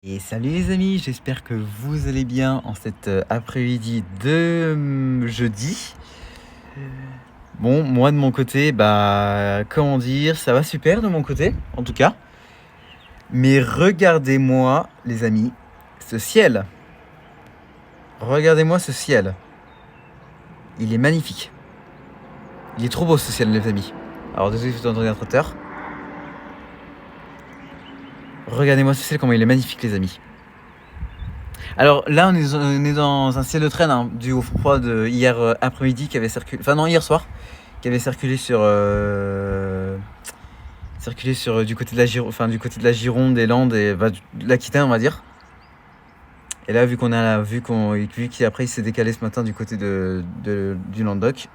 Et salut les amis, j'espère que vous allez bien en cet après-midi de jeudi. Bon, moi de mon côté, comment dire, ça va super de mon côté, en tout cas. Mais regardez-moi, les amis, ce ciel. Regardez-moi ce ciel. Il est magnifique. Il est trop beau ce ciel, les amis. Alors désolé, je suis dans l'ordinateur. Regardez-moi ce ciel, comment il est magnifique, les amis. Alors là, on est dans un ciel de traîne, hein, dû au froid de hier après-midi qui avait circulé. Enfin, non, hier soir, qui avait circulé sur du côté de la Gironde, des Landes et de l'Aquitaine, on va dire. Et là, vu qu'après il s'est décalé ce matin du côté du Languedoc,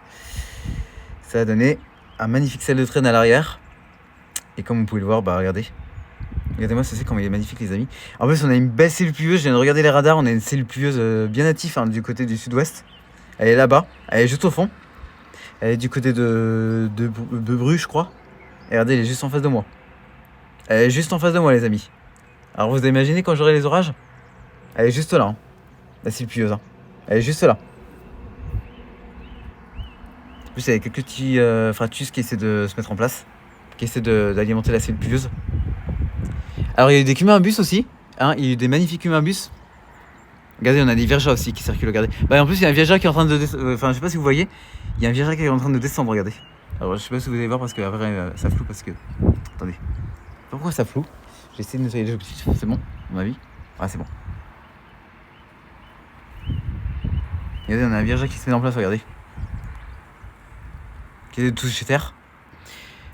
ça a donné un magnifique ciel de traîne à l'arrière. Et comme vous pouvez le voir, regardez. Regardez-moi, ça c'est comme il est magnifique, les amis. En plus, on a une belle cellule pluvieuse. Je viens de regarder les radars. On a une cellule pluvieuse bien active, hein, du côté du sud-ouest. Elle est là-bas. Elle est juste au fond. Elle est du côté de Bruges, je crois. Et regardez, elle est juste en face de moi. Elle est juste en face de moi, les amis. Alors, vous imaginez quand j'aurai les orages? Elle est juste là, hein, la cellule pluvieuse. Hein. Elle est juste là. En plus, il y a quelques petits fractus qui essaient de se mettre en place, qui essaient d'alimenter la cellule pluvieuse. Alors, il y a eu des cumumbus aussi. Hein, il y a eu des magnifiques cumumbus. Regardez, on a des vierjas aussi qui circulent. Regardez. En plus, il y a un vierja qui est en train de descendre. Enfin, je sais pas si vous voyez. Il y a un vierja qui est en train de descendre. Regardez. Alors, je sais pas si vous allez voir parce que après, ça floue parce que. Attendez. Pourquoi ça floue? J'ai essayé de nettoyer les objectifs. C'est bon, à mon avis. Ah, c'est bon. Regardez, on a un vierja qui se met en place. Regardez. Qui est de toucher terre.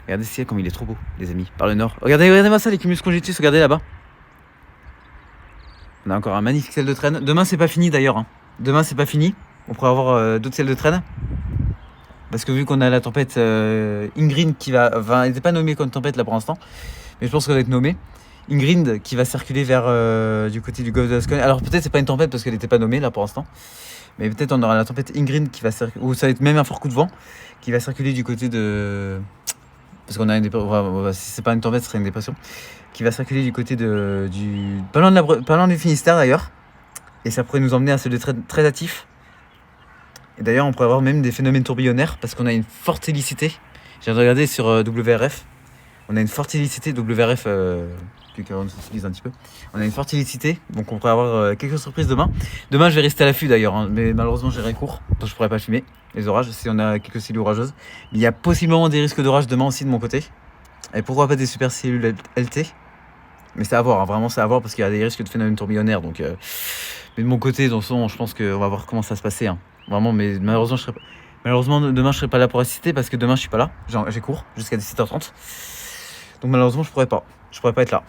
Regardez ce ciel comme il est trop beau, les amis. Par le nord. Regardez-moi ça, les cumulus conjectus. Regardez là-bas. On a encore un magnifique ciel de traîne. Demain, c'est pas fini d'ailleurs. Hein. Demain, c'est pas fini. On pourrait avoir d'autres ciels de traîne. Parce que vu qu'on a la tempête Ingrid qui va. Enfin, elle n'était pas nommée comme tempête là pour l'instant. Mais je pense qu'elle va être nommée. Ingrid qui va circuler vers du côté du golfe de Gascogne. Alors peut-être c'est pas une tempête parce qu'elle n'était pas nommée là pour l'instant. Mais peut-être on aura la tempête Ingrid qui va circuler. Ou ça va être même un fort coup de vent qui va circuler du côté de. Parce qu'on a une dépression. Si c'est pas une tempête, ce serait une dépression. Qui va circuler du côté du. Pas loin du Finistère d'ailleurs. Et ça pourrait nous emmener à un ciel de très actif. Et d'ailleurs, on pourrait avoir même des phénomènes tourbillonnaires parce qu'on a une forte hélicité. J'ai regardé sur WRF. On a une forte hélicité, WRF, on s'utilise un petit peu. On a une forte hélicité, donc on pourrait avoir quelques surprises demain. Demain, je vais rester à l'affût d'ailleurs, hein, mais malheureusement, j'irai court, donc je pourrais pas filmer les orages si on a quelques cellules orageuses. Mais il y a possiblement des risques d'orage demain aussi de mon côté. Et pourquoi pas des super cellules LT? Mais c'est à voir, hein, vraiment c'est à voir parce qu'il y a des risques de phénomènes tourbillonnaires. Donc, mais de mon côté, dans son, je pense qu'on va voir comment ça se passer. Hein. Vraiment, mais malheureusement, demain je serai pas là pour assister parce que demain je suis pas là. J'ai cours jusqu'à 17h30. Donc malheureusement je pourrais pas être là.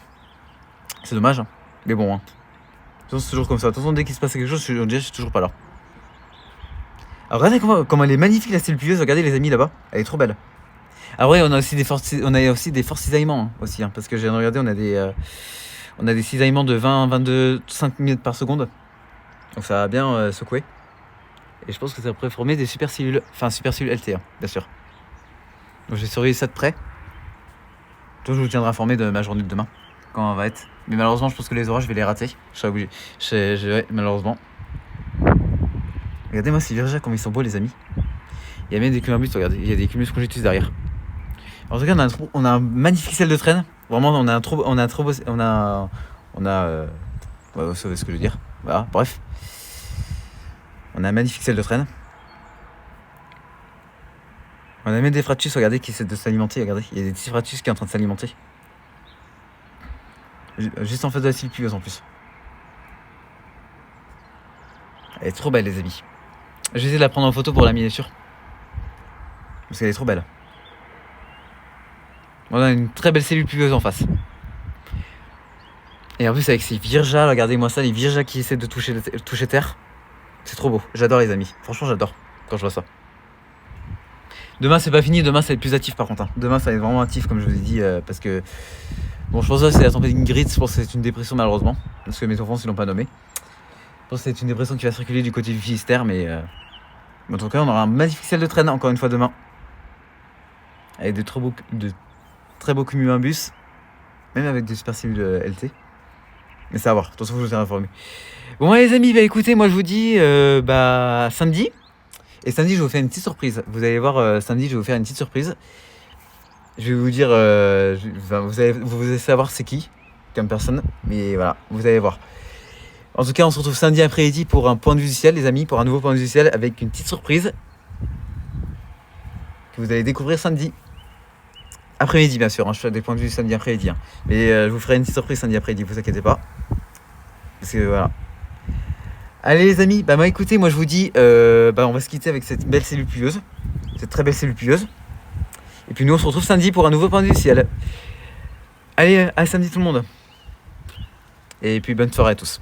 C'est dommage, hein. Mais bon, hein. De toute façon, c'est toujours comme ça. De toute façon, dès qu'il se passe quelque chose, je suis toujours pas là. Alors regardez comment elle est magnifique la cellule pluvieuse. Regardez les amis là-bas, elle est trop belle. Alors ouais, on a aussi des forts cisaillements hein, aussi, hein, parce que j'ai regardé, on a des cisaillements de 20-22 5 minutes par seconde. Donc ça va bien secouer. Et je pense que ça pourrait former des super cellules LT, hein, bien sûr. Donc je vais surveiller ça de près. Toi, je vous tiendrai informé de ma journée de demain, quand on va être. Mais malheureusement, je pense que les orages, je vais les rater. Je serai obligé. Ouais, malheureusement. Regardez-moi ces vierges, comme ils sont beaux, les amis. Il y a même des cumumbus, regardez. Il y a des cumulus conjectus derrière. En tout cas, on a un magnifique ciel de traîne. Vraiment, on a un trop beau. Vous savez ce que je veux dire. Voilà, bref. On a un magnifique ciel de traîne. On a même des fractus, regardez, qui essaient de s'alimenter. Regardez, il y a des petits fractus qui sont en train de s'alimenter. Juste en face de la cellule pluvieuse en plus. Elle est trop belle, les amis. Je vais essayer de la prendre en photo pour la miniature. Parce qu'elle est trop belle. On a une très belle cellule pluvieuse en face. Et en plus, avec ces vierjas, regardez-moi ça, les vierjas qui essaient de toucher terre. C'est trop beau. J'adore, les amis. Franchement, j'adore quand je vois ça. Demain, c'est pas fini. Demain, ça va être plus actif par contre. Hein. Demain, ça va être vraiment actif, comme je vous ai dit. Parce que. Bon, je pense que c'est la tempête Ingrid. Je pense que c'est une dépression, malheureusement. Parce que mes enfants, ils l'ont pas nommé. Je pense que c'est une dépression qui va circuler du côté du Finistère. Mais en tout cas, on aura un magnifique ciel de traîne, encore une fois, demain. Avec de très beaux cumulimbus. Même avec des super cellules LT. Mais ça va voir, de toute façon je vous ai informé. Bon les amis, bah écoutez, moi je vous dis samedi. Et samedi je vais vous faire une petite surprise. Vous allez voir, samedi je vais vous faire une petite surprise. Je vais vous dire, vous allez savoir c'est qui comme personne. Mais voilà, vous allez voir. En tout cas, on se retrouve samedi après-midi pour un point de vue du ciel, les amis, pour un nouveau point de vue du ciel avec une petite surprise que vous allez découvrir samedi après-midi, bien sûr. Je fais des points de vue samedi après-midi. Mais je vous ferai une petite surprise samedi après-midi, vous inquiétez pas. Parce que voilà. Allez les amis, bah écoutez, moi je vous dis, on va se quitter avec cette belle cellule pluieuse. Cette très belle cellule pluieuse. Et puis nous on se retrouve samedi pour un nouveau point de vue du ciel. Allez, à samedi tout le monde. Et puis bonne soirée à tous.